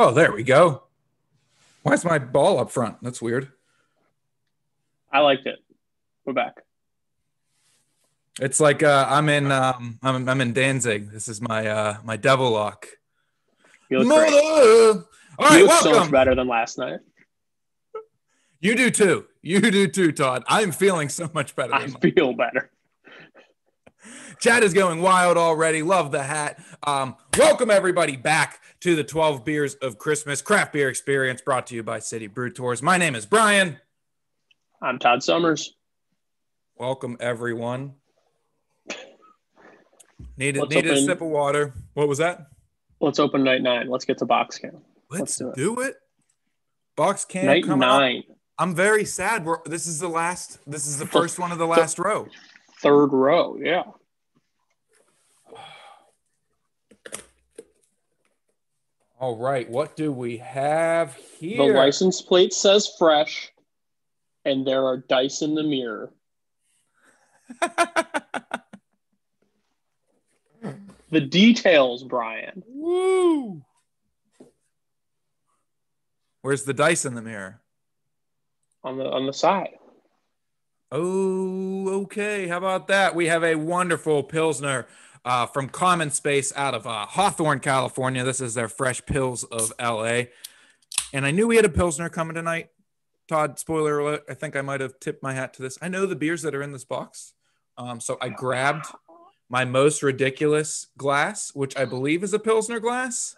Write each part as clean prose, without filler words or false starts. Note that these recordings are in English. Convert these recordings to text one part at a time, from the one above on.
Oh, there we go. Why is my ball up front? That's weird. I liked it. We're back. It's like I'm in Danzig. This is my devil lock. You look Mother! great. All right, you look welcome. so much better than last night. You do too. You do too, Todd. I'm feeling so much better. I feel better. Chat is going wild already. Love the hat. Welcome everybody back to the 12 Beers of Christmas craft beer experience brought to you by City Brew Tours. My name is Brian. I'm Todd Summers. Welcome everyone. Need a sip of water. What was that? Let's open night 9. Let's get to box can. Let's do it. Box can night coming 9. Up. I'm very sad. This is the first one of the last row. Third row, yeah. All right, what do we have here? The license plate says fresh, and there are dice in the mirror. The details, Brian. Woo! Where's the dice in the mirror? On the side. Oh, okay. How about that? We have a wonderful Pilsner from Common Space out of Hawthorne, California. This is their fresh Pils of LA. And I knew we had a Pilsner coming tonight. Todd, spoiler alert, I think I might have tipped my hat to this. I know the beers that are in this box. So I grabbed my most ridiculous glass, which I believe is a Pilsner glass.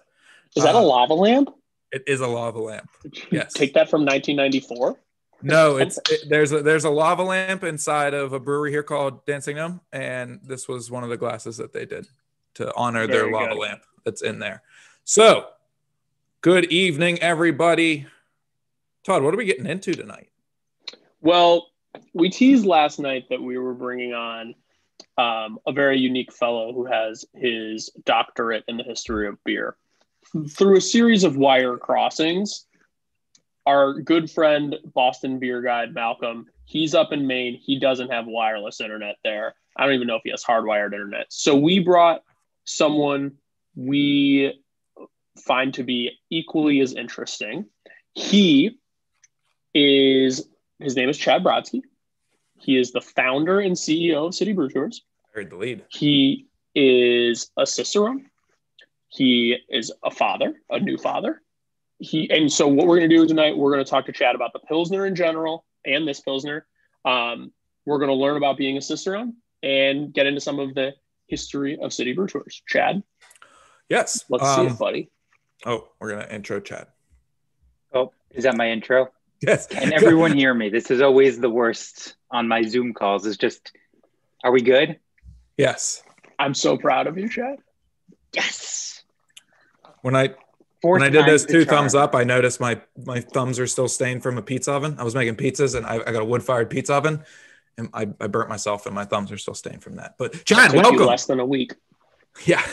Is that a lava lamp? It is a lava lamp. Yes. Take that from 1994? No, there's a lava lamp inside of a brewery here called Dancing Gnome, and this was one of the glasses that they did to honor their lava lamp that's in there. So, good evening, everybody. Todd, what are we getting into tonight? Well, we teased last night that we were bringing on a very unique fellow who has his doctorate in the history of beer. Through a series of wire crossings, our good friend, Boston beer guide, Malcolm, he's up in Maine. He doesn't have wireless internet there. I don't even know if he has hardwired internet. So we brought someone we find to be equally as interesting. His name is Chad Brodsky. He is the founder and CEO of City Brew Tours. I heard the lead. He is a Cicerone. He is a father, a new father. And so what we're going to do tonight, we're going to talk to Chad about the Pilsner in general and this Pilsner. We're going to learn about being a Cicerone and get into some of the history of City Brew Tours. Chad? Yes. Let's see it, buddy. Oh, we're going to intro Chad. Oh, is that my intro? Yes. Can everyone hear me? This is always the worst on my Zoom calls. It's just, are we good? Yes. I'm so proud of you, Chad. Yes. When I did those 2 thumbs up, I noticed my thumbs are still stained from a pizza oven. I was making pizzas, and I got a wood-fired pizza oven, and I burnt myself, and my thumbs are still stained from that. But Chad, welcome. You less than a week. Yeah.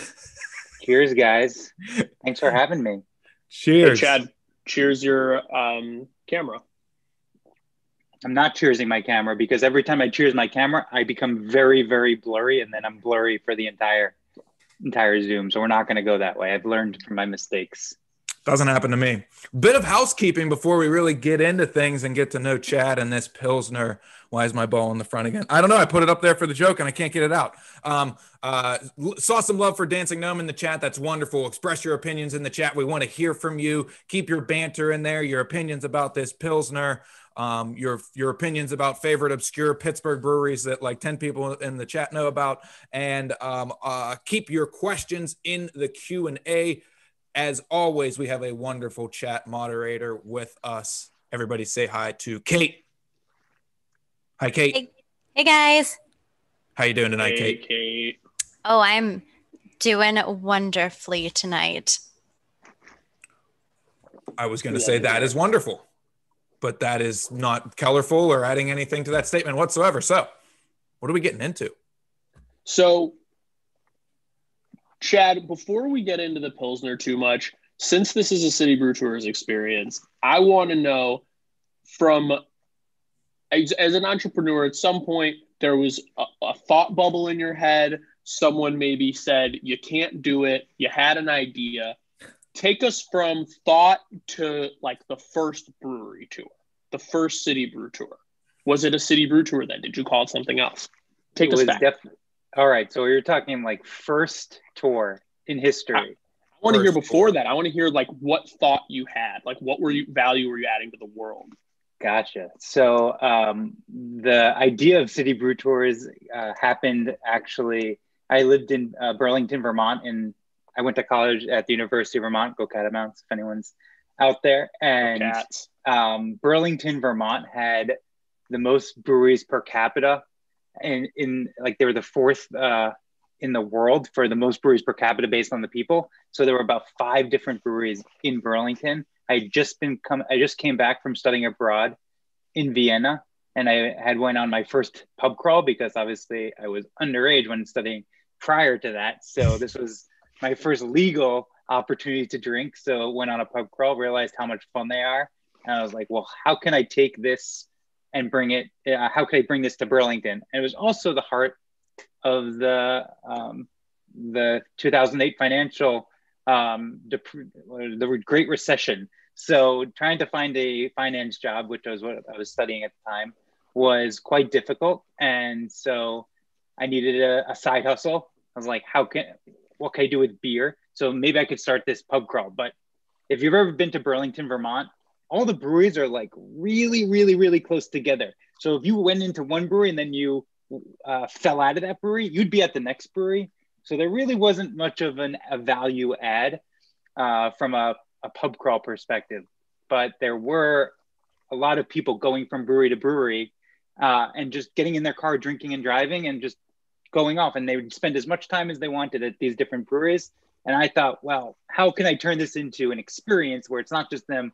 Cheers, guys. Thanks for having me. Cheers. Hey, Chad, cheers your camera. I'm not cheersing my camera because every time I cheers my camera, I become very, very blurry, and then I'm blurry for the entire Zoom. So we're not going to go that way. I've learned from my mistakes. Doesn't happen to me. Bit of housekeeping before we really get into things and get to know Chad and this Pilsner. Why is my ball in the front again? I don't know. I put it up there for the joke and I can't get it out. Saw some love for Dancing Gnome in the chat. That's wonderful. Express your opinions in the chat. We want to hear from you. Keep your banter in there. Your opinions about this Pilsner. Your opinions about favorite obscure Pittsburgh breweries that like 10 people in the chat know about, and keep your questions in the Q&A. As always, we have a wonderful chat moderator with us. Everybody say hi to Kate. Hi, Kate. Hey guys. How you doing tonight, Hey, Kate? Kate? Oh, I'm doing wonderfully tonight. I was going to say that is wonderful, but that is not colorful or adding anything to that statement whatsoever. So what are we getting into? So, Chad, before we get into the Pilsner too much, since this is a City Brew Tours experience, I want to know as an entrepreneur, at some point, there was a thought bubble in your head. Someone maybe said, you can't do it. You had an idea. take us from thought to like the first brewery tour, the first City Brew Tour. Was it a City Brew Tour then? Did you call it something else? Take us back. All right. So you're talking like first tour in history. I want to hear before that. I want to hear like what thought you had. Like what value were you adding to the world? Gotcha. So the idea of City Brew Tours happened actually. I lived in Burlington, Vermont, and I went to college at the University of Vermont. Go Catamounts, if anyone's out there. And Burlington, Vermont had the most breweries per capita, and in like they were the fourth in the world for the most breweries per capita based on the people. So there were about 5 different breweries in Burlington. I just came back from studying abroad in Vienna, and I had went on my first pub crawl because obviously I was underage when studying prior to that. So this was my first legal opportunity to drink. So went on a pub crawl, realized how much fun they are. And I was like, well, how can I take this and bring it? How can I bring this to Burlington? And it was also the heart of the 2008 financial, the Great Recession. So trying to find a finance job, which was what I was studying at the time, was quite difficult. And so I needed a side hustle. I was like, what can I do with beer? So maybe I could start this pub crawl. But if you've ever been to Burlington, Vermont, all the breweries are like really, really, really close together. So if you went into one brewery and then you fell out of that brewery, you'd be at the next brewery. So there really wasn't much of a value add from a pub crawl perspective. But there were a lot of people going from brewery to brewery and just getting in their car, drinking and driving and just going off. And they would spend as much time as they wanted at these different breweries. And I thought, well, how can I turn this into an experience where it's not just them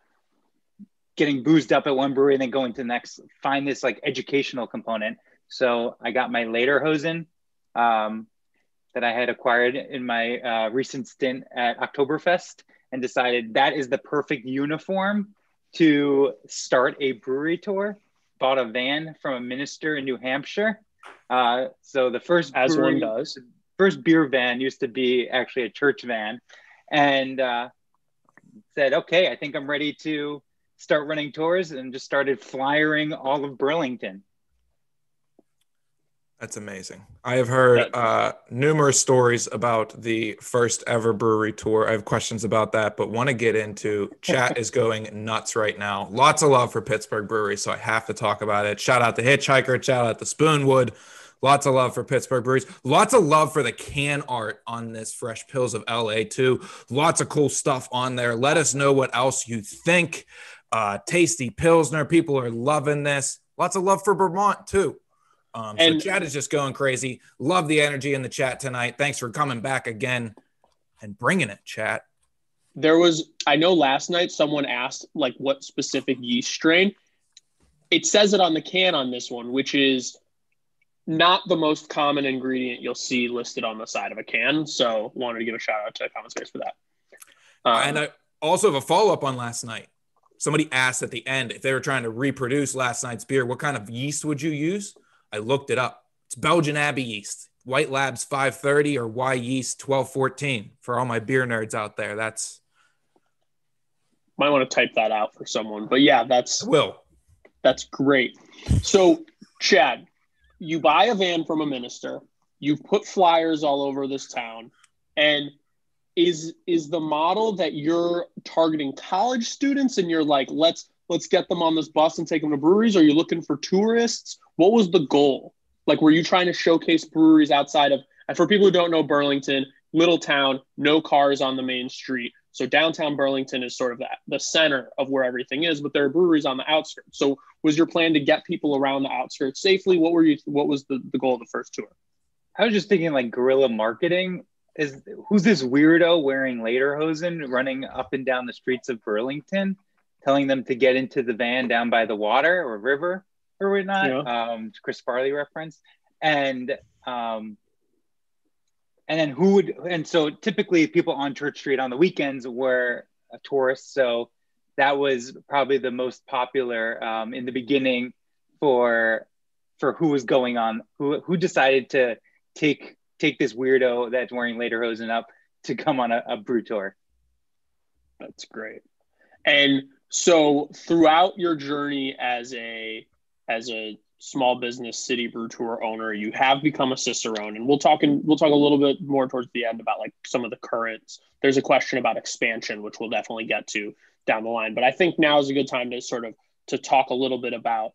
getting boozed up at one brewery and then going to the next, find this like educational component. So I got my lederhosen that I had acquired in my recent stint at Oktoberfest and decided that is the perfect uniform to start a brewery tour. Bought a van from a minister in New Hampshire. So the first as brewery, one does. First beer van used to be actually a church van, and said, okay, I think I'm ready to start running tours, and just started flyering all of Burlington. That's amazing. I have heard numerous stories about the first ever brewery tour. I have questions about that, but want to get into chat is going nuts right now. Lots of love for Pittsburgh breweries, so I have to talk about it. Shout out to Hitchhiker, shout out to Spoonwood. Lots of love for Pittsburgh breweries. Lots of love for the can art on this Fresh Pills of LA too. Lots of cool stuff on there. Let us know what else you think. Tasty Pilsner. People are loving this. Lots of love for Vermont too. So chat is just going crazy. Love the energy in the chat tonight. Thanks for coming back again and bringing it, chat. I know last night someone asked like what specific yeast strain. It says it on the can on this one, which is not the most common ingredient you'll see listed on the side of a can. So wanted to give a shout out to Common Space for that. And I also have a follow-up on last night. Somebody asked at the end if they were trying to reproduce last night's beer, what kind of yeast would you use? I looked it up. It's Belgian Abbey yeast, White Labs 530 or Y Yeast 1214 for all my beer nerds out there. Might want to type that out for someone, but yeah, that's great. So Chad, you buy a van from a minister, you've put flyers all over this town, and is the model that you're targeting college students and you're like, let's get them on this bus and take them to breweries? Or are you looking for tourists? What was the goal? Like, were you trying to showcase breweries outside of, and for people who don't know Burlington, little town, no cars on the main street. So downtown Burlington is sort of the center of where everything is, but there are breweries on the outskirts. So was your plan to get people around the outskirts safely? What was the goal of the first tour? I was just thinking like guerrilla marketing. Who's this weirdo wearing lederhosen running up and down the streets of Burlington, telling them to get into the van down by the water or river or whatnot? Yeah. Chris Farley reference. And so typically people on Church Street on the weekends were tourists. So that was probably the most popular in the beginning for who was going on, who decided to take this weirdo that's wearing lederhosen up to come on a brew tour. That's great. And so throughout your journey as a small business City Brew Tour owner, you have become a cicerone, and we'll talk a little bit more towards the end about like some of the currents. There's a question about expansion, which we'll definitely get to down the line. But I think now is a good time to talk a little bit about,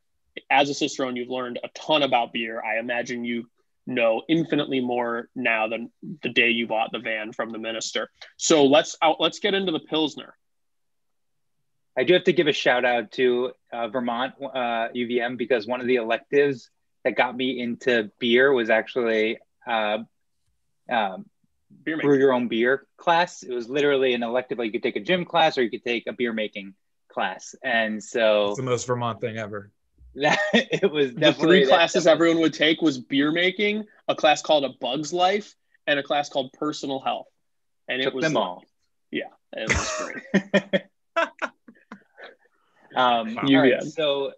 as a cicerone, you've learned a ton about beer. I imagine you know infinitely more now than the day you bought the van from the minister. So let's get into the Pilsner. I do have to give a shout out to Vermont UVM, because one of the electives that got me into beer was actually brew your own beer class. It was literally an elective. Like, you could take a gym class or you could take a beer making class. And so it's the most Vermont thing ever. It was the three classes everyone would take was beer making, a class called A Bug's Life, and a class called Personal Health. And it was them all. Yeah, it was great. All right, so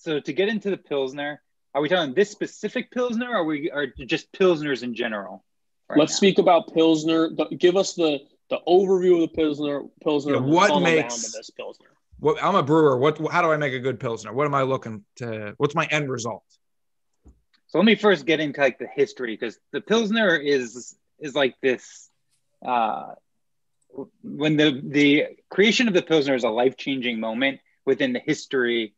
to get into the Pilsner, are we talking this specific Pilsner, or are just Pilsners in general? Let's speak about Pilsner. Give us the overview of the Pilsner. Yeah, what makes down to this Pilsner? I'm a brewer. How do I make a good Pilsner? What am I looking to? What's my end result? So let me first get into like the history, because the Pilsner is like this. When the creation of the Pilsner is a life-changing moment within the history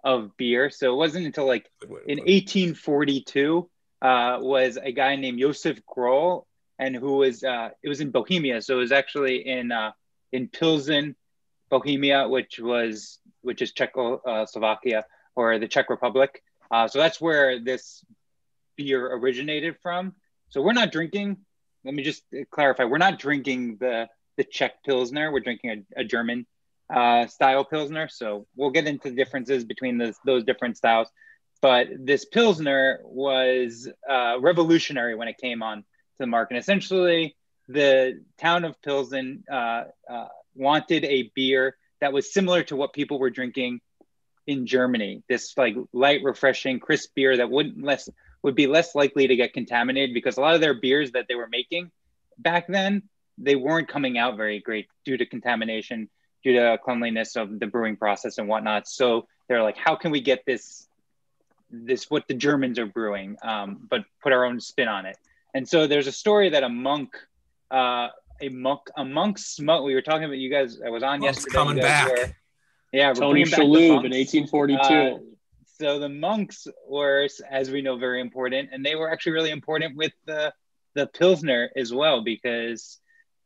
of beer. So it wasn't until like in 1842 was a guy named Josef Groll, and who was it was in Bohemia. So it was actually in Pilsen, Bohemia, which is Czechoslovakia, or the Czech Republic. So that's where this beer originated from. So we're not drinking. Let me just clarify: we're not drinking the Czech Pilsner. We're drinking a German style Pilsner. So we'll get into the differences between those different styles. But this Pilsner was revolutionary when it came on to the market. Essentially, the town of Pilsen wanted a beer that was similar to what people were drinking in Germany. This like light, refreshing, crisp beer that would be less likely to get contaminated, because a lot of their beers that they were making back then, they weren't coming out very great due to contamination, due to cleanliness of the brewing process and whatnot. So they're like, how can we get this what the Germans are brewing, but put our own spin on it? And so there's a story that a monk smoke. We were talking about, you guys, I was on yesterday. Coming back. Tony Shalhoub in 1842. So the monks were, as we know, very important, and they were actually really important with the Pilsner as well, because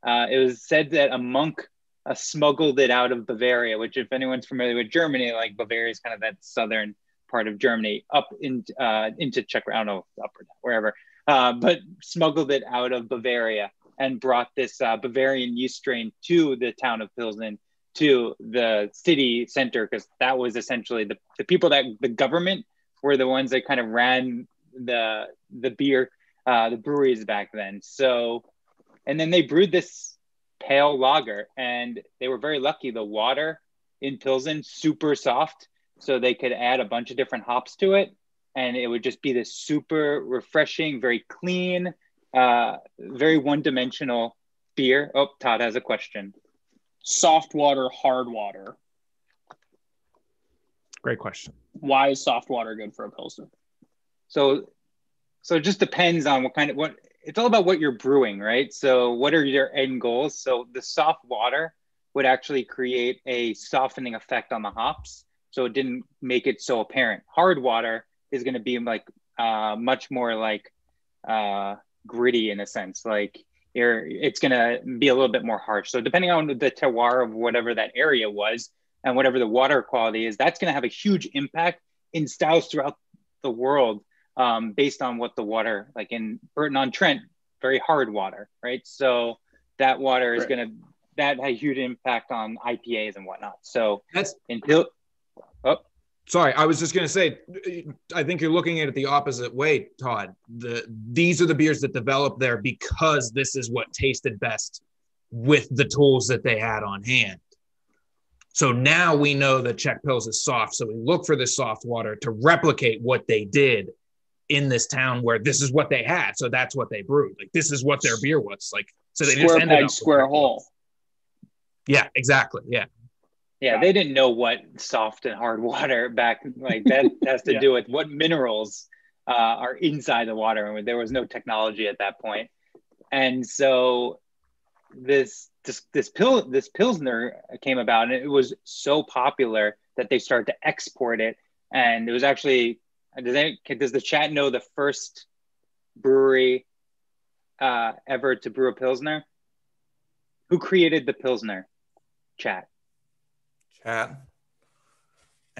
it was said that a monk smuggled it out of Bavaria, which, if anyone's familiar with Germany, like Bavaria is kind of that southern part of Germany, up into Czech, I don't know, up or down, wherever, but smuggled it out of Bavaria and brought this Bavarian yeast strain to the town of Pilsen, to the city center, because that was essentially the people that the government were the ones that kind of ran the beer, the breweries back then. So, and then they brewed this pale lager, and they were very lucky. The water in Pilsen, super soft, so they could add a bunch of different hops to it, and it would just be this super refreshing, very clean, very one-dimensional beer. Oh, Todd has a question. Soft water, hard water. Great question. Why is soft water good for a Pilsner? So it just depends on what it's all about what you're brewing, right? So what are your end goals? So the soft water would actually create a softening effect on the hops, so it didn't make it so apparent. Hard water is going to be like much more like gritty in a sense, like it's going to be a little bit more harsh. So depending on the terroir of whatever that area was and whatever the water quality is, that's going to have a huge impact in styles throughout the world, based on what the water, like in Burton-on-Trent, very hard water, right? So that water is going to, that had a huge impact on IPAs and whatnot. So sorry, I was just going to say, I think you're looking at it the opposite way, Todd. These are the beers that developed there because this is what tasted best with the tools that they had on hand. So now we know that Czech Pils is soft, so we look for this soft water to replicate what they did in this town where this is what they had. So that's what they brewed. Like, this is what their beer was like. So they just ended up square hole. Yeah, exactly. Yeah. Yeah, they didn't know what soft and hard water back, like that has to do with what minerals are inside the water. And there was no technology at that point. And so this Pilsner came about, and it was so popular that they started to export it. And it was actually, does the chat know the first brewery ever to brew a Pilsner? Who created the Pilsner? Chat.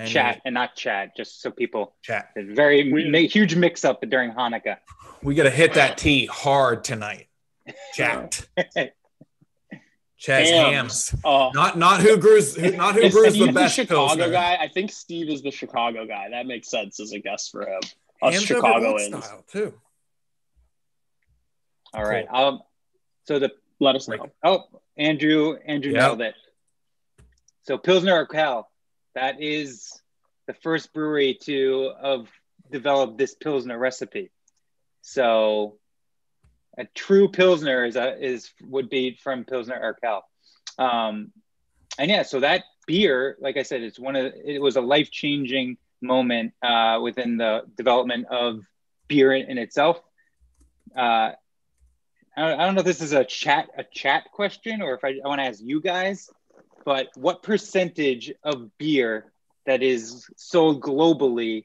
Chat and not chat, just so people. Chat. Huge mix up during Hanukkah. We got to hit that T hard tonight. Chat. Chaz Hams. Not who brews the best Chicago Pilsner. guy. I think Steve is the Chicago guy. That makes sense as a guest for him. Hams Chicagoans style too. All right. Let us know. Oh, Andrew nailed it. So Pilsner Urquell, that is the first brewery to have developed this Pilsner recipe. So a true Pilsner would be from Pilsner Urquell. So that beer, like I said, it was a life-changing moment within the development of beer in itself. I don't know if this is a chat question or if I want to ask you guys, but what percentage of beer that is sold globally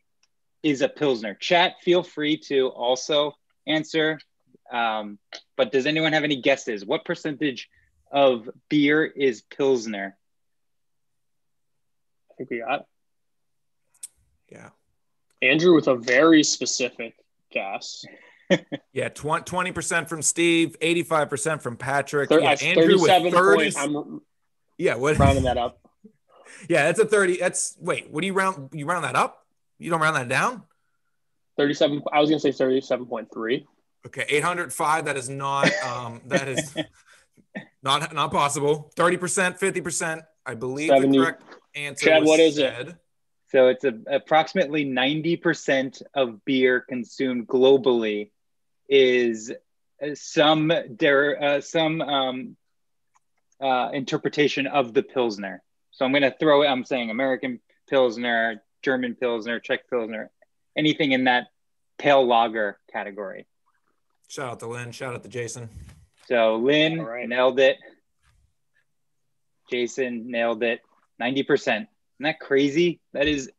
is a Pilsner? Chat, feel free to also answer. But does anyone have any guesses? What percentage of beer is Pilsner? I think we got. Yeah. Andrew with a very specific guess. Yeah, 20% from Steve, 85% from Patrick. Andrew with 30. Yeah, what? Rounding that up. Yeah, that's a 30. Wait, what do you round? You round that up? You don't round that down? 37. I was gonna say 37.3. Okay, 805. That is not. That is not possible. 30%, 50%. I believe 70. The correct answer. Chad, what is it? So it's approximately 90% of beer consumed globally is some interpretation of the Pilsner. So I'm going to throw it. I'm saying American Pilsner, German Pilsner, Czech Pilsner, anything in that pale lager category. Shout out to Lynn. Shout out to Jason. So Lynn nailed it. Jason nailed it. 90%. Isn't that crazy? That is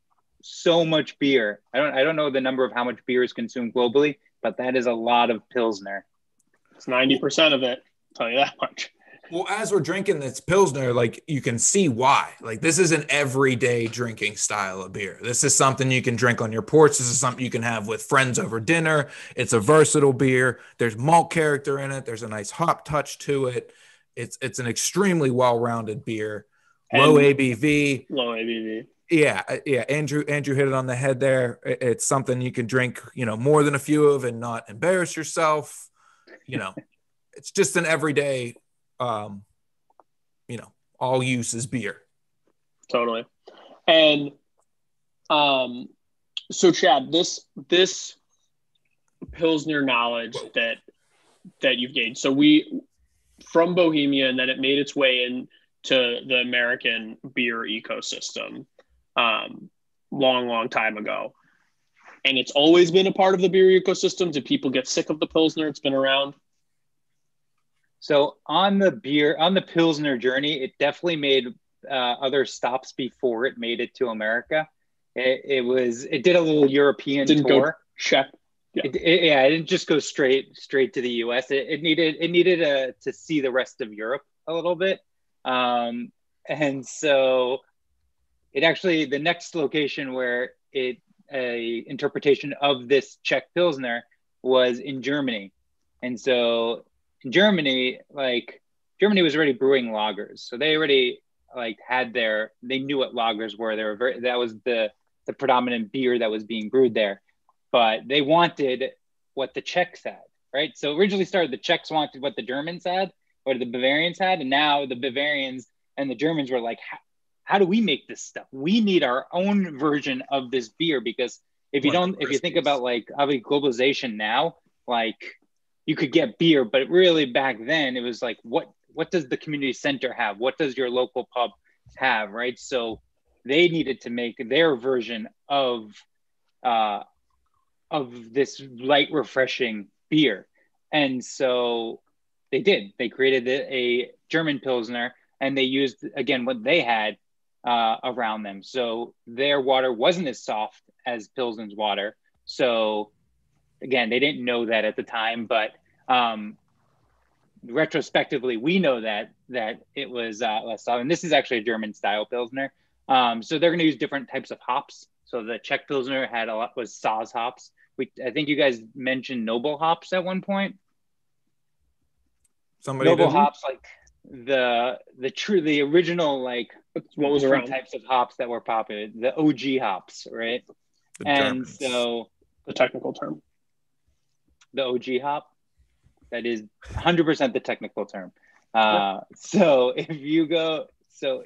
so much beer. I don't know the number of how much beer is consumed globally, but that is a lot of Pilsner. It's 90% of it. I'll tell you that much. Well, as we're drinking this Pilsner, like you can see why. Like this is an everyday drinking style of beer. This is something you can drink on your porch. This is something you can have with friends over dinner. It's a versatile beer. There's malt character in it. There's a nice hop touch to it. It's an extremely well-rounded beer. Low ABV. Low ABV. Yeah. Andrew hit it on the head there. It's something you can drink, more than a few of and not embarrass yourself. It's just an everyday, all uses beer. Totally. And so Chad, this Pilsner knowledge that you've gained. So we from Bohemia, and then it made its way into the American beer ecosystem long time ago. And it's always been a part of the beer ecosystem. Do people get sick of the Pilsner? It's been around. So on the Pilsner journey, it definitely made other stops before it made it to America. It did a little European tour. Go check. Yeah. It didn't just go straight to the US. It needed to see the rest of Europe a little bit. And so it actually, the next location where a interpretation of this Czech Pilsner was in Germany. And so in Germany was already brewing lagers. So they already they knew what lagers were. That was the predominant beer that was being brewed there. But they wanted what the Czechs had, right? So originally the Czechs wanted what the Germans had, what the Bavarians had. And now the Bavarians and the Germans were like, how do we make this stuff? We need our own version of this beer, because if you think about globalization now, you could get beer, but really back then it was like, what what does the community center have? What does your local pub have, right? So they needed to make their version of this light, refreshing beer. And so they did. They created a German Pilsner, and they used, again, what they had around them. So their water wasn't as soft as Pilsen's water. So again, they didn't know that at the time, but retrospectively, we know that it was less soft. And this is actually a German style Pilsner. So they're going to use different types of hops. So the Czech Pilsner was Saaz hops. I think you guys mentioned noble hops at one point. Somebody noble did? Hops, like the original, like what was different around types of hops that were popular, the OG hops, right? The and Germans. So the technical term, the OG hop, that is 100% the technical term. So if you go, so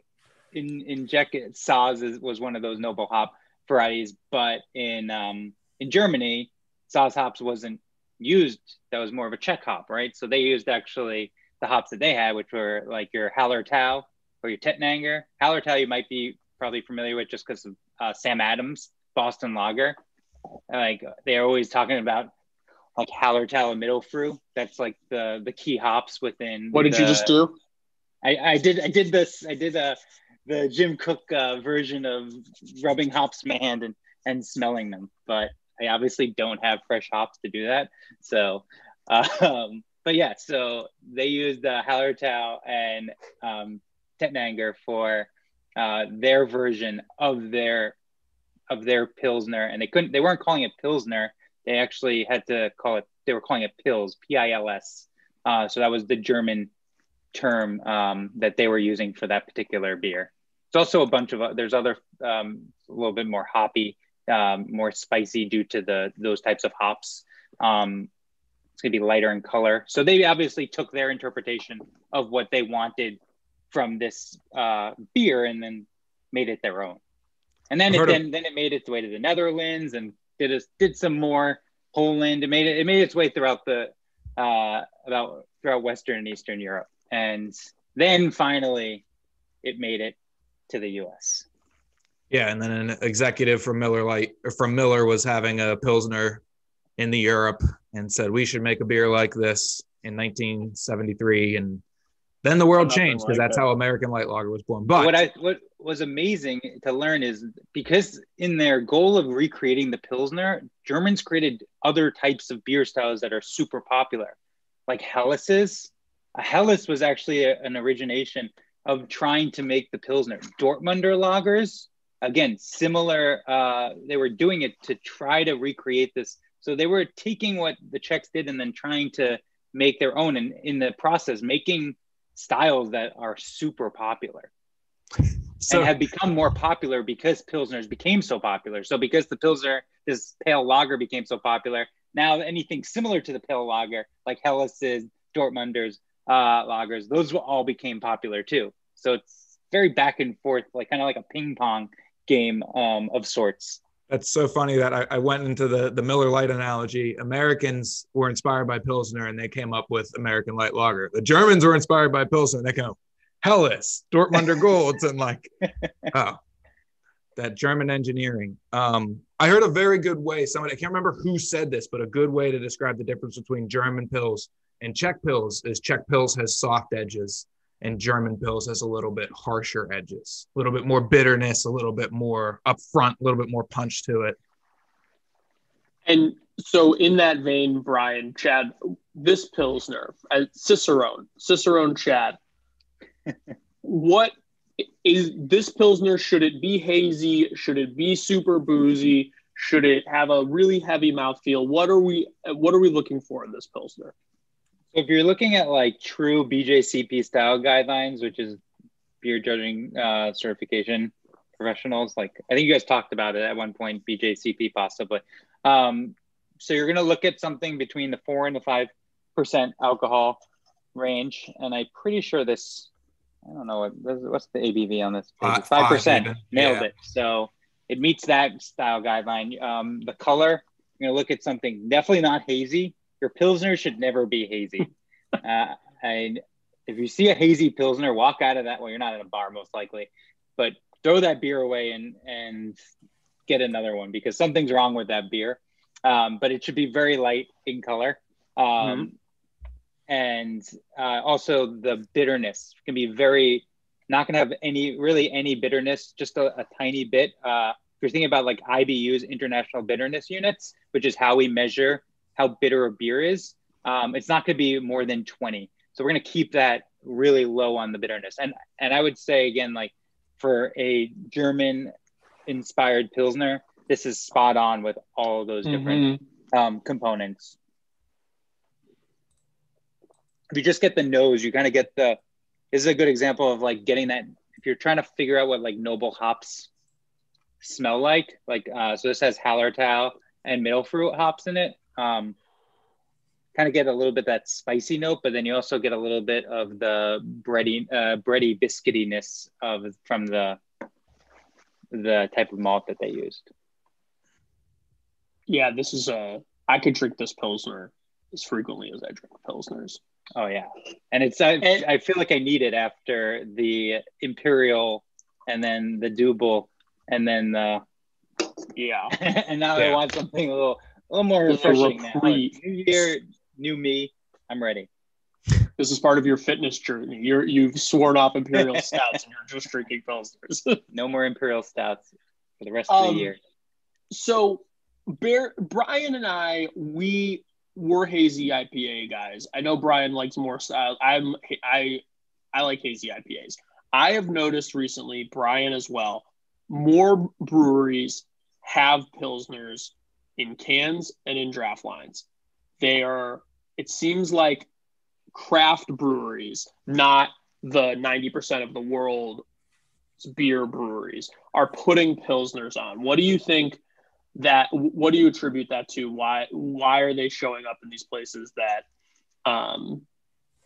in Czech, Saaz was one of those noble hop varieties, but in Germany, Saaz hops wasn't used. That was more of a Czech hop, right? So they used actually the hops that they had, which were like your Hallertau or your Tettnanger. Hallertau you might be probably familiar with just because of Sam Adams' Boston Lager. Like they're always talking about like Hallertau and Mittelfru. That's like the key hops within. What did you just do? I did the Jim Cook version of rubbing hops in my hand and smelling them, but I obviously don't have fresh hops to do that. So, but yeah, so they used Hallertau and Tettnanger for their version of their Pilsner, and they weren't calling it Pilsner. They actually had to call it. They were calling it Pils, Pils. So that was the German term that they were using for that particular beer. It's also a bunch of there's other a little bit more hoppy, more spicy due to those types of hops. It's gonna be lighter in color. So they obviously took their interpretation of what they wanted from this beer and then made it their own. And then it made its way to the Netherlands and did some more Poland. It made its way throughout throughout Western and Eastern Europe, and then finally it made it to the U.S. Yeah, and then an executive from Miller was having a Pilsner in the Europe and said we should make a beer like this in 1973, and then the world changed because that's how American Light Lager was born. But what was amazing to learn is because in their goal of recreating the Pilsner, Germans created other types of beer styles that are super popular, like Helles's. A Helles was actually an origination of trying to make the Pilsner. Dortmunder lagers, again, similar. They were doing it to try to recreate this. So they were taking what the Czechs did and then trying to make their own, and in the process, making styles that are super popular and have become more popular because Pilsners became so popular. So because the Pilsner, this pale lager, became so popular, now anything similar to the pale lager, like Helles's, Dortmunders, lagers, those all became popular too. So it's very back and forth, like kind of like a ping pong game of sorts. That's so funny that I went into the Miller Lite analogy. Americans were inspired by Pilsner and they came up with American Light Lager. The Germans were inspired by Pilsner and they came up Helles, Dortmunder Golds, and like, oh, that German engineering. I heard a very good way, I can't remember who said this, but a good way to describe the difference between German Pils and Czech Pils is Czech Pils has soft edges and German Pils has a little bit harsher edges, a little bit more bitterness, a little bit more upfront, a little bit more punch to it. And so in that vein, Brian, Chad, this Pilsner, Cicerone Chad, what is this Pilsner? Should it be hazy? Should it be super boozy? Should it have a really heavy mouthfeel? What are we looking for in this Pilsner? If you're looking at like true BJCP style guidelines, which is beer judging certification professionals, like I think you guys talked about it at one point, BJCP possibly. So you're going to look at something between the 4 and the 5% alcohol range. And I'm pretty sure this, I don't know, what's the ABV on this? 5%. Nailed it. So it meets that style guideline. The color, you're going to look at something definitely not hazy. Your Pilsner should never be hazy. if you see a hazy Pilsner, walk out of that. Well, you're not in a bar most likely, but throw that beer away and get another one because something's wrong with that beer. But it should be very light in color. And also the bitterness can be not going to have any bitterness, just a tiny bit. If you're thinking about like IBUs, International Bitterness Units, which is how we measure how bitter a beer is, it's not going to be more than 20. So we're going to keep that really low on the bitterness. And I would say, again, like for a German inspired Pilsner, this is spot on with all of those different components. If you just get the nose, you kind of get this is a good example of like getting that, if you're trying to figure out what like noble hops smell like, so this has Hallertau and middle fruit hops in it. Kind of get a little bit that spicy note, but then you also get a little bit of the bready biscuitiness from the type of malt that they used. Yeah, I could drink this Pilsner as frequently as I drink Pilsners. Oh yeah, and I feel like I need it after the Imperial, and then the Double, and then the and now I want something a little more refreshing now. New year, new me, I'm ready. This is part of your fitness journey. You've sworn off Imperial Stouts and you're just drinking Pilsners. No more Imperial Stouts for the rest of the year. So, Brian and I, we're hazy IPA guys. I know Brian likes more style. I like hazy IPAs. I have noticed recently, Brian as well, more breweries have Pilsners in cans and in draft lines. It seems like craft breweries, not the 90% of the world's beer breweries, are putting Pilsners on. What do you think what do you attribute that to? Why are they showing up in these places that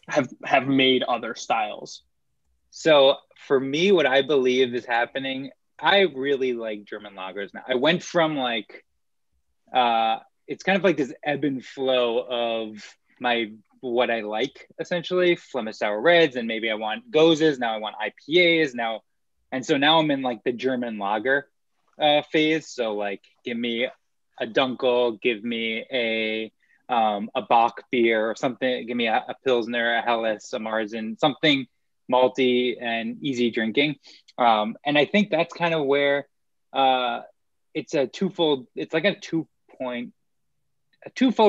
have made other styles? So for me, what I believe is happening, I really like German lagers now. I went from like, it's kind of like this ebb and flow of what I like, essentially, Flemish sour reds, and maybe I want Goses, now I want IPAs now. And so now I'm in like the German lager phase. So like, give me a Dunkel, give me a Bock beer or something, give me a Pilsner, a Helles, a Marzen, something malty and easy drinking. And I think that's kind of where it's a twofold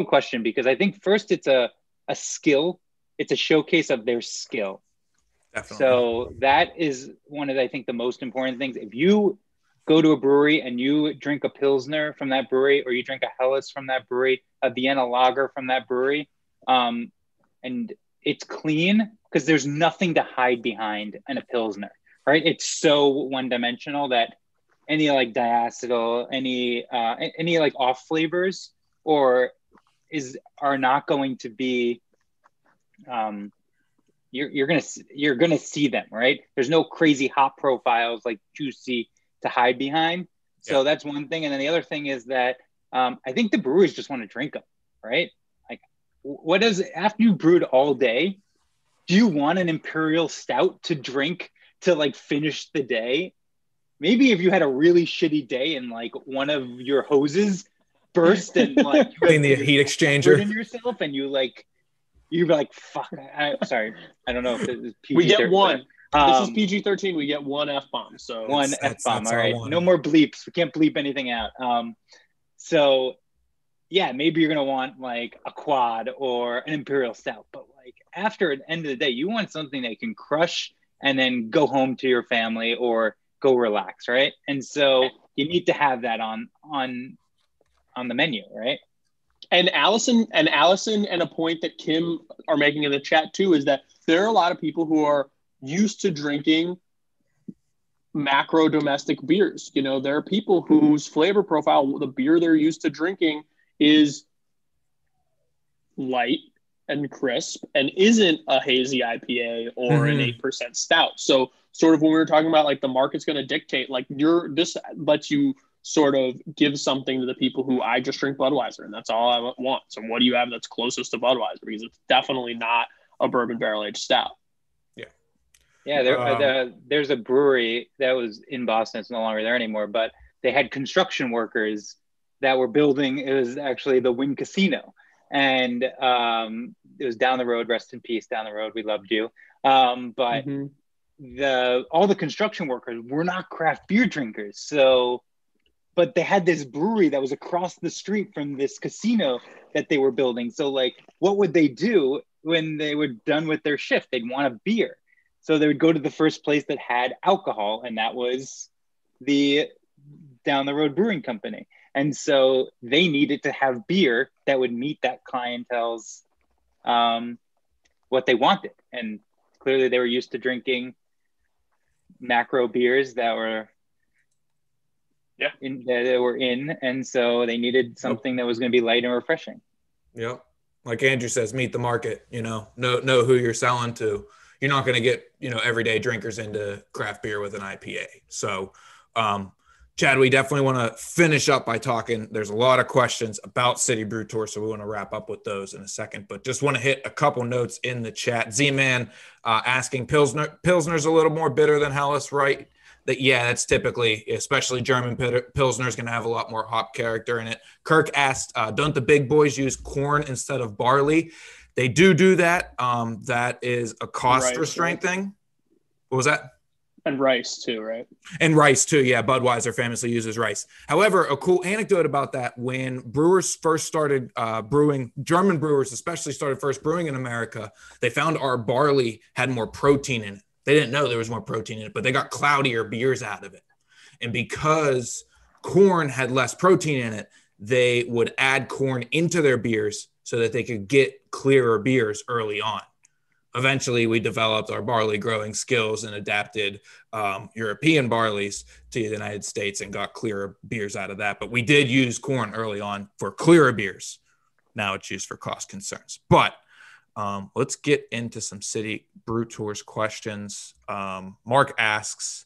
question, because I think first it's a skill, it's a showcase of their skill. Definitely. So that is one of, I think, the most important things. If you go to a brewery and you drink a Pilsner from that brewery, or you drink a Helles from that brewery, a Vienna lager from that brewery, and it's clean, because there's nothing to hide behind in a Pilsner, right? It's so one-dimensional that any like diacetyl, any like off flavors are not going to be, you're gonna see them, right? There's no crazy hop profiles like juicy to hide behind. So that's one thing. And then the other thing is that I think the brewers just want to drink them, right? Like, after you brewed all day, do you want an Imperial Stout to drink to like finish the day? Maybe if you had a really shitty day and like one of your hoses burst and like in the heat exchanger in yourself, and you're like, fuck. Sorry, I don't know if it is PG. We get one. This is PG-13. We get one F-bomb. So one F-bomb. All right. No more bleeps. We can't bleep anything out. So yeah, maybe you're going to want like a quad or an Imperial Stout, but like after the end of the day, you want something that you can crush and then go home to your family or go relax. Right. And so you need to have that on the menu. Right. And Allison, and a point that Kim are making in the chat too, is that there are a lot of people who are used to drinking macro domestic beers. You know, there are people whose flavor profile, the beer they're used to drinking, is light and crisp and isn't a hazy IPA or an 8% stout. So sort of when we were talking about like the market's going to dictate, like this lets you sort of give something to the people who, I just drink Budweiser and that's all I want. So what do you have that's closest to Budweiser? Because it's definitely not a bourbon barrel aged stout. Yeah, there's a brewery that was in Boston. It's no longer there anymore, but they had construction workers that were building. It was actually the Wynn Casino, and it was down the road. Rest in peace, down the road. We loved you. But all the construction workers were not craft beer drinkers. So, but they had this brewery that was across the street from this casino that they were building. So, like, what would they do when they were done with their shift? They'd want a beer. So they would go to the first place that had alcohol, and that was the down the road brewing company. And so they needed to have beer that would meet that clientele's what they wanted. And clearly they were used to drinking macro beers that were in, and so they needed something that was going to be light and refreshing. Yep. Like Andrew says, meet the market, know who you're selling to. You're not going to get, everyday drinkers into craft beer with an IPA. So, Chad, we definitely want to finish up by talking. There's a lot of questions about City Brew Tour, so we want to wrap up with those in a second. But just want to hit a couple notes in the chat. Z-Man asking, Pilsner's a little more bitter than Helles, right? That's typically, especially German Pilsner, is going to have a lot more hop character in it. Kirk asked, don't the big boys use corn instead of barley? They do that. That is a cost restraint thing. What was that? And rice too, right? And rice too, yeah. Budweiser famously uses rice. However, a cool anecdote about that, when brewers first started brewing, German brewers especially started first brewing in America, they found our barley had more protein in it. They didn't know there was more protein in it, but they got cloudier beers out of it. And because corn had less protein in it, they would add corn into their beers so that they could get clearer beers early on. Eventually, we developed our barley growing skills and adapted European barleys to the United States and got clearer beers out of that. But we did use corn early on for clearer beers. Now it's used for cost concerns. But let's get into some City Brew Tours questions. Mark asks,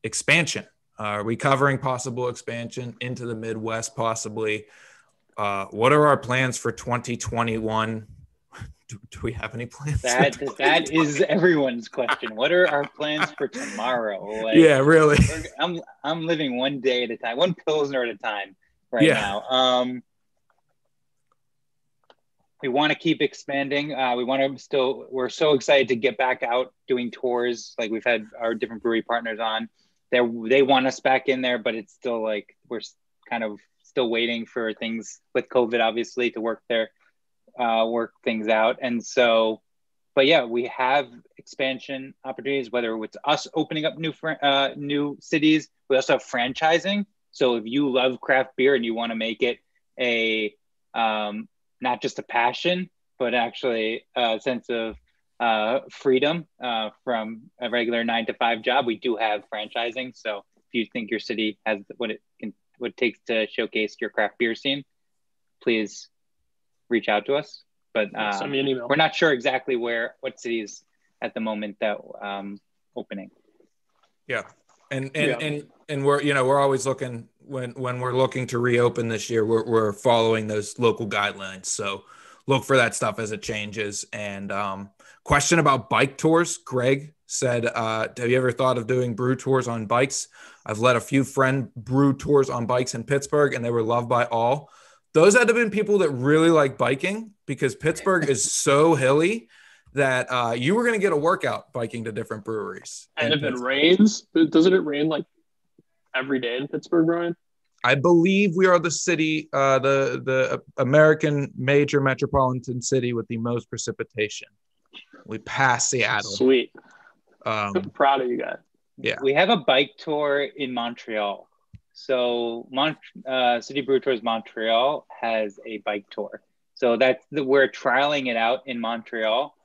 expansion. Are we covering possible expansion into the Midwest possibly? What are our plans for 2021? Do we have any plans? That is everyone's question. What are our plans for tomorrow? Yeah, really. I'm living one day at a time, one Pilsner at a time now. We want to keep expanding. We're so excited to get back out doing tours. Like, we've had our different brewery partners on. They want us back in there, but it's still like we're kind of still waiting for things with COVID, obviously, to work things out. And so, but yeah, we have expansion opportunities, whether it's us opening up new cities. We also have franchising. So if you love craft beer and you want to make it a not just a passion, but actually a sense of freedom from a regular 9-to-5 job, we do have franchising. So if you think your city has what it takes to showcase your craft beer scene, please reach out to us. But send me an email. We're not sure exactly what cities at the moment that opening. Yeah. And we're always looking when we're looking to reopen this year, we're following those local guidelines. So look for that stuff as it changes. And question about bike tours. Greg said, have you ever thought of doing brew tours on bikes? I've led a few friend brew tours on bikes in Pittsburgh, and they were loved by all. Those had to have been people that really like biking, because Pittsburgh is so hilly that you were going to get a workout biking to different breweries. And if it rains, doesn't it rain like every day in Pittsburgh, Brian? I believe we are the city, the American major metropolitan city with the most precipitation. We pass Seattle. Sweet. I'm proud of you guys. Yeah. We have a bike tour in Montreal. So City Brew Tours Montreal has a bike tour. So we're trialing it out in Montreal.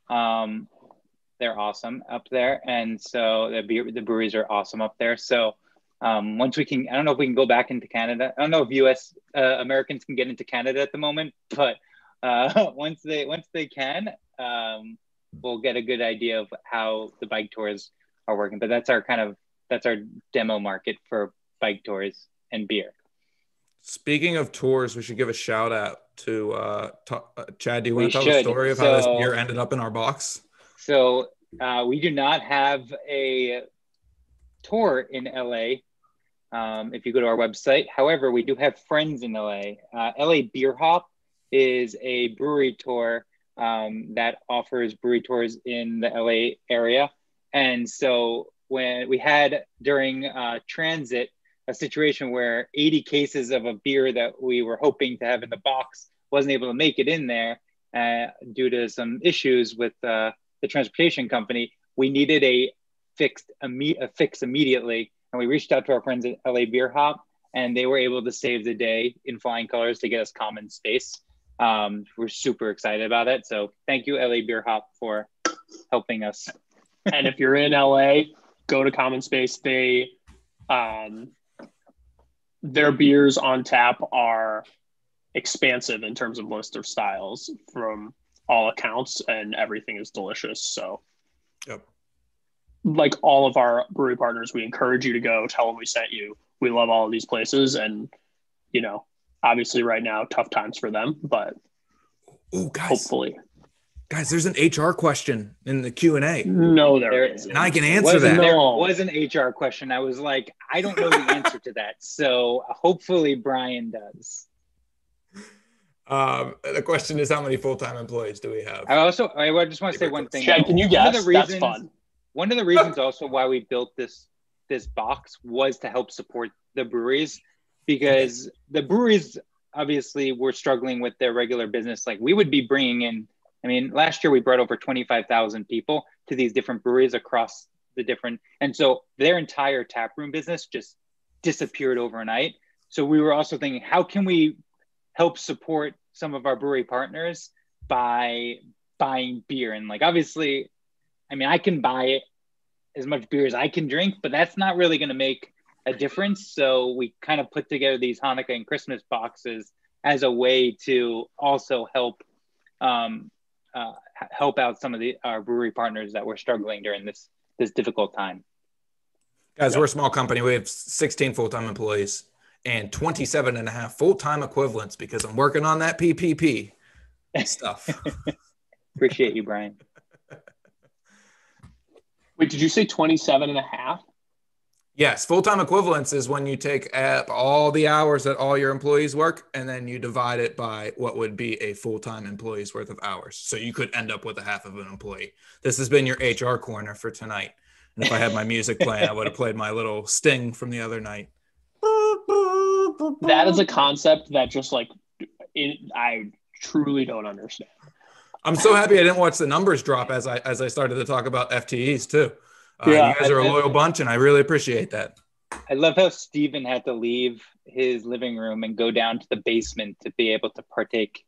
They're awesome up there. And so the breweries are awesome up there. So once we can, I don't know if we can go back into Canada. I don't know if US Americans can get into Canada at the moment, but once they can, we'll get a good idea of how the bike tours are working. But that's our demo market for bike tours and beer. Speaking of tours, we should give a shout out to Chad. Do you want to tell the story of how this beer ended up in our box? So We do not have a tour in LA. If you go to our website, however, we do have friends in LA. LA Beer Hop is a brewery tour that offers brewery tours in the LA area. And so when we had during transit a situation where 80 cases of a beer that we were hoping to have in the box wasn't able to make it in there due to some issues with the transportation company, we needed a fix immediately. And we reached out to our friends at LA Beer Hop, and they were able to save the day in flying colors to get us Common Space. We're super excited about it. So thank you, LA Beer Hop, for helping us. And if you're in LA, go to Common Space. Their beers on tap are expansive in terms of list of styles from all accounts, and everything is delicious. So, yep. Like all of our brewery partners, we encourage you to go. Tell them we sent you. We love all of these places, and obviously right now tough times for them, but hopefully. Guys, there's an HR question in the Q&A. No, there isn't. And I can answer that. There was an HR question. I was like, I don't know the answer to that. So hopefully Brian does. The question is, how many full-time employees do we have? I just want to say one thing. Chad, can you guess? That's fun. One of the reasons also why we built this box was to help support the breweries, because the breweries obviously were struggling with their regular business. Like, we would be bringing in, last year we brought over 25,000 people to these different breweries across the different, and so their entire taproom business just disappeared overnight. So we were also thinking, how can we help support some of our brewery partners by buying beer? And like, obviously, I can buy as much beer as I can drink, but that's not really going to make a difference. So we kind of put together these Hanukkah and Christmas boxes as a way to also help out some of our brewery partners that were struggling during this difficult time. Guys, we're a small company. We have 16 full-time employees and 27 and a half full-time equivalents, because I'm working on that PPP stuff. Appreciate you, Brian. Wait, did you say 27 and a half? Yes. Full-time equivalents is when you take all the hours that all your employees work, and then you divide it by what would be a full-time employee's worth of hours. So you could end up with a half of an employee. This has been your HR corner for tonight. And if I had my music playing, I would have played my little sting from the other night. That is a concept that just I truly don't understand. I'm so happy I didn't watch the numbers drop as I started to talk about FTEs too. You guys are a loyal bunch, and I really appreciate that. I love how Steven had to leave his living room and go down to the basement to be able to partake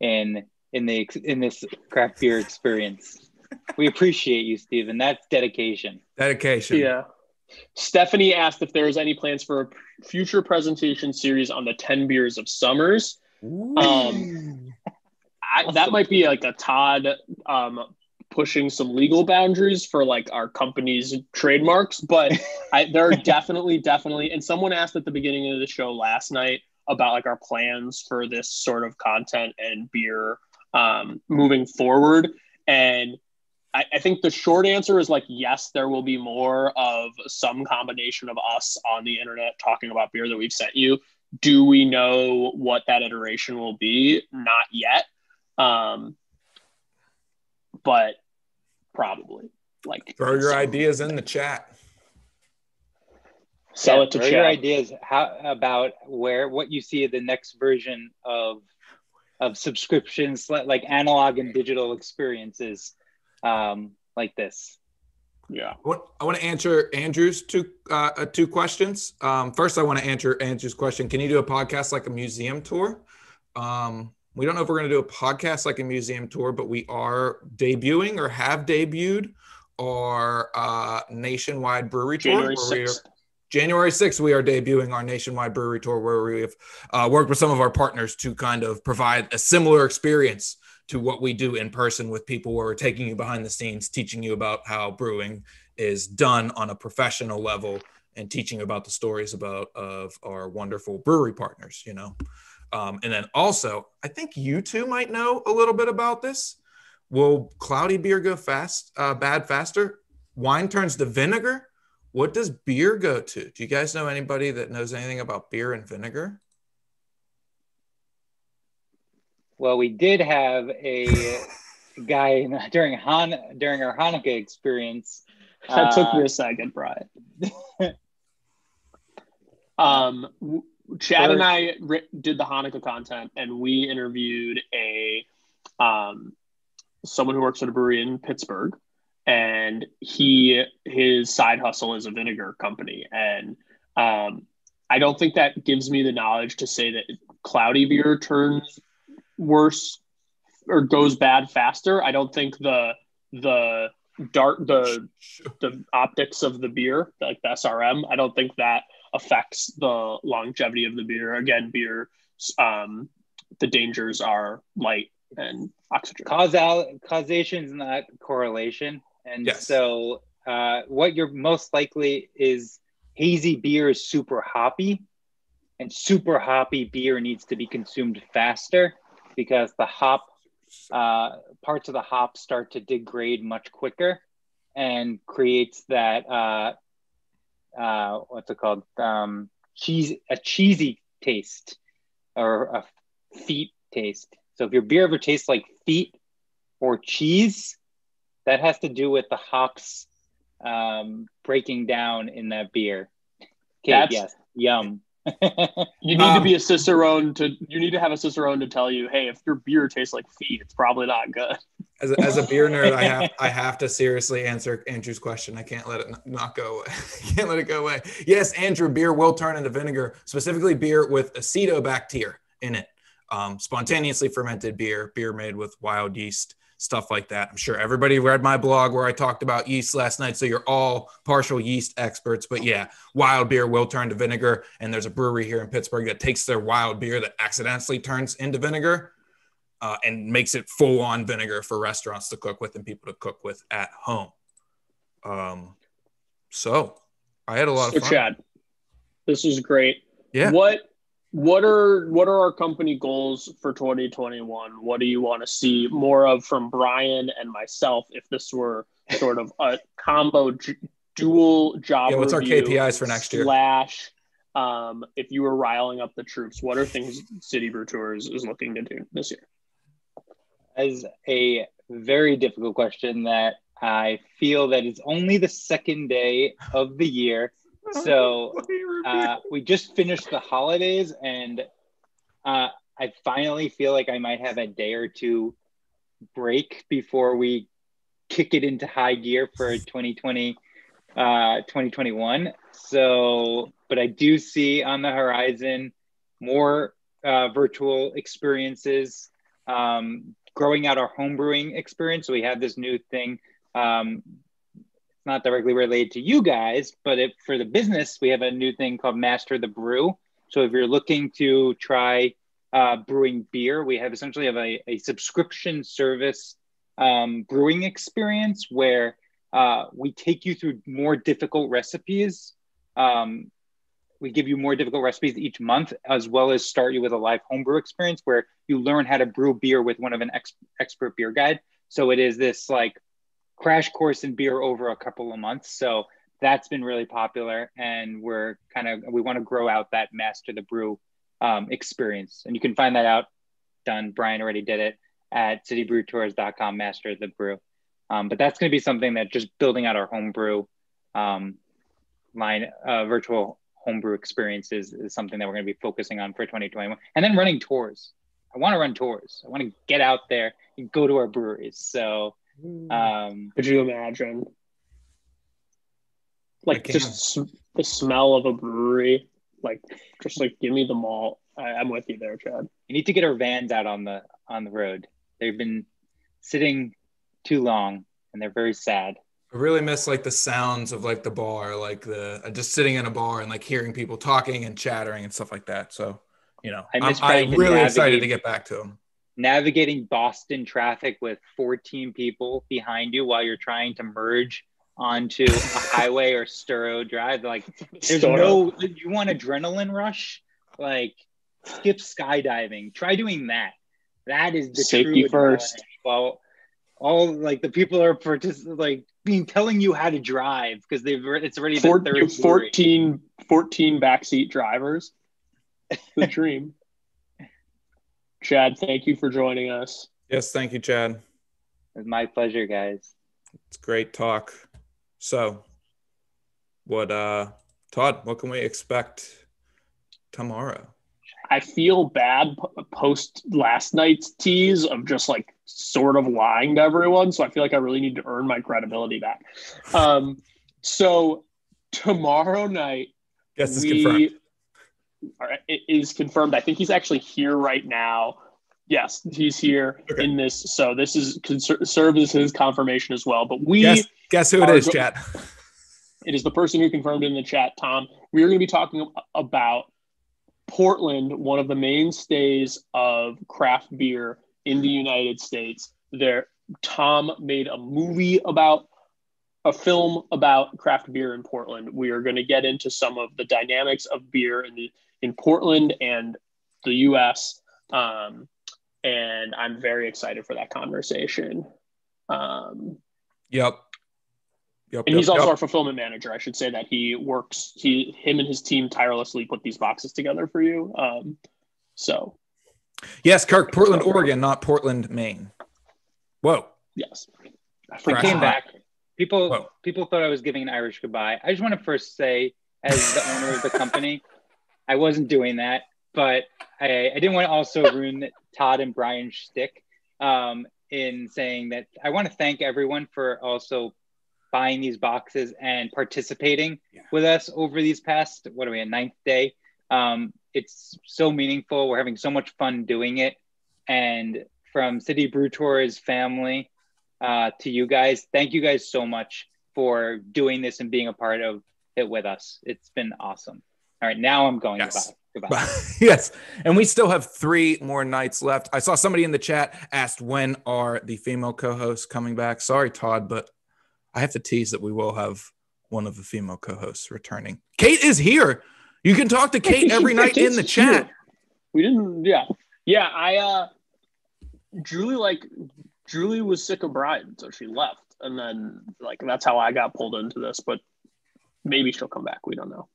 in this craft beer experience. We appreciate you, Steven. That's dedication. Dedication. Yeah. Stephanie asked if there's any plans for a future presentation series on the 10 beers of summers. That might be like a Todd pushing some legal boundaries for like our company's trademarks, but there are definitely. And someone asked at the beginning of the show last night about like our plans for this sort of content and beer moving forward. And I think the short answer is like, yes, there will be more of some combination of us on the internet talking about beer that we've sent you. Do we know what that iteration will be? Not yet. But probably throw your ideas in the chat. Sell it to throw chat. your ideas about what you see the next version of subscriptions, like analog and digital experiences like this. Yeah. I want to answer Andrew's two questions. First, I want to answer Andrew's question. Can you do a podcast like a museum tour? We don't know if we're going to do a podcast like a museum tour, but we are debuting or have debuted our nationwide brewery tour. January 6th, we are debuting our nationwide brewery tour, where we have worked with some of our partners to kind of provide a similar experience to what we do in person with people, where we're taking you behind the scenes, teaching you about how brewing is done on a professional level, and teaching about the stories of our wonderful brewery partners, And then also, I think you two might know a little bit about this. Will cloudy beer go bad faster? Wine turns to vinegar. What does beer go to? Do you guys know anybody that knows anything about beer and vinegar? Well, we did have a guy during our Hanukkah experience. That took me a second, Brian. Chad and I did the Hanukkah content, and we interviewed someone who works at a brewery in Pittsburgh, and his side hustle is a vinegar company. And I don't think that gives me the knowledge to say that cloudy beer turns worse or goes bad faster. I don't think the optics of the beer, like the SRM, I don't think that affects the longevity of the beer. Again, beer, the dangers are light and oxygen. Causation is not correlation. And yes. So what you're most likely is hazy beer is super hoppy, and super hoppy beer needs to be consumed faster because the parts of the hop start to degrade much quicker and creates that what's it called? A cheesy taste or a feet taste. So if your beer ever tastes like feet or cheese, that has to do with the hops breaking down in that beer. Okay, yes, yum. You need to be a cicerone you need to have a cicerone to tell you, hey, if your beer tastes like feet, it's probably not good. As a beer nerd, I have to seriously answer Andrew's question. I can't let it not go away. Can't let it go away. Yes, Andrew, beer will turn into vinegar, specifically beer with acetobacter in it. Spontaneously fermented beer made with wild yeast, stuff like that. I'm sure everybody read my blog where I talked about yeast last night, so you're all partial yeast experts. But yeah, wild beer will turn to vinegar, and there's a brewery here in Pittsburgh that takes their wild beer that accidentally turns into vinegar and makes it full-on vinegar for restaurants to cook with and people to cook with at home. So I had a lot of fun. Chad, this is great. Yeah. What are our company goals for 2021? What do you want to see more of from Brian and myself if this were sort of a combo dual job what's review? Our KPIs for next year? If you were riling up the troops, what are things City Brew Tours is looking to do this year? As a very difficult question that I feel that it's only the second day of the year. So we just finished the holidays, and I finally feel like I might have a day or two break before we kick it into high gear for 2021. So, but I do see on the horizon more virtual experiences, growing out our home brewing experience. So we have this new thing. Not directly related to you guys, but for the business, we have a new thing called Master the Brew. So if you're looking to try brewing beer, we essentially have a subscription service brewing experience where we take you through more difficult recipes. We give you more difficult recipes each month, as well as start you with a live homebrew experience where you learn how to brew beer with one of an expert beer guide. So it is this like crash course in beer over a couple of months. So that's been really popular, and we want to grow out that Master the Brew experience. And you can find that out done. Brian already did it at citybrewtours.com, Master the Brew. But that's going to be something that just building out our homebrew virtual homebrew experiences is something that we're going to be focusing on for 2021. And then running tours. I want to run tours. I want to get out there and go to our breweries. So could you imagine just the smell of a brewery, just give me the malt. I'm with you there, Chad. You need to get our vans out on the road. They've been sitting too long and they're very sad. I really miss the sounds of the bar, just sitting in a bar and hearing people talking and chattering and stuff like that. So I'm really excited to get back to them. Navigating Boston traffic with 14 people behind you while you're trying to merge onto a highway or Sturo Drive. There's you want adrenaline rush? Skip skydiving. Try doing that. That is the safety true first. Well, all like the people are telling you how to drive because it's already the third 14 backseat drivers. The dream. Chad, thank you for joining us. Yes, thank you, Chad. It's my pleasure, guys. It's great talk. So, Todd, what can we expect tomorrow? I feel bad post last night's tease of just like sort of lying to everyone. So I feel like I really need to earn my credibility back. So tomorrow night, yes, it's confirmed. It is confirmed. I think he's actually here right now. Yes, he's here in this. So this is serve as his confirmation as well. But guess who it is, chat. It is the person who confirmed it in the chat, Tom. We are going to be talking about Portland, one of the mainstays of craft beer in the United States. Tom made a film about craft beer in Portland. We are going to get into some of the dynamics of beer in Portland and the U.S. And I'm very excited for that conversation. Yep. And he's also our fulfillment manager. I should say that him and his team tirelessly put these boxes together for you. Yes, Kirk, Portland, Oregon, not Portland, Maine. Whoa. Yes. I came back. People thought I was giving an Irish goodbye. I just want to first say, as the owner of the company, I wasn't doing that, but I didn't want to also ruin Todd and Brian's shtick in saying that I want to thank everyone for also buying these boxes and participating with us over these past, what are we, a 9th day? It's so meaningful. We're having so much fun doing it. And from City Brew Tours family to you guys, thank you guys so much for doing this and being a part of it with us. It's been awesome. All right, now I'm going goodbye. Yes, and we still have 3 more nights left. I saw somebody in the chat asked, when are the female co-hosts coming back? Sorry, Todd, but I have to tease that we will have one of the female co-hosts returning. Kate is here. You can talk to Kate every night in the chat. We didn't, yeah. Julie was sick of Brian, so she left. And then that's how I got pulled into this, but maybe she'll come back. We don't know.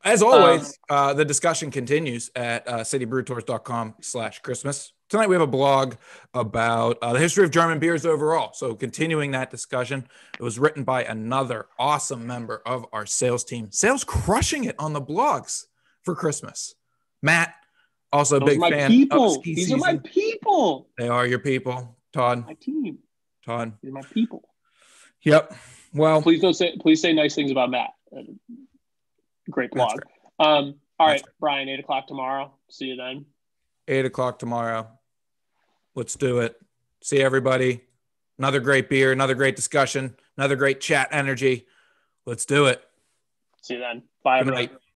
As always, the discussion continues at citybrewtours.com/Christmas. Tonight we have a blog about the history of German beers overall. So continuing that discussion, it was written by another awesome member of our sales team. Sales crushing it on the blogs for Christmas. Matt, also a big fan of ski season. These are my people. They are your people. Todd. My team. Todd. These are my people. Yep. Well, please say nice things about Matt. Great blog. All right, Brian, 8:00 tomorrow. See you then. 8:00 tomorrow. Let's do it. See everybody. Another great beer, another great discussion, another great chat energy. Let's do it. See you then. Bye, everybody.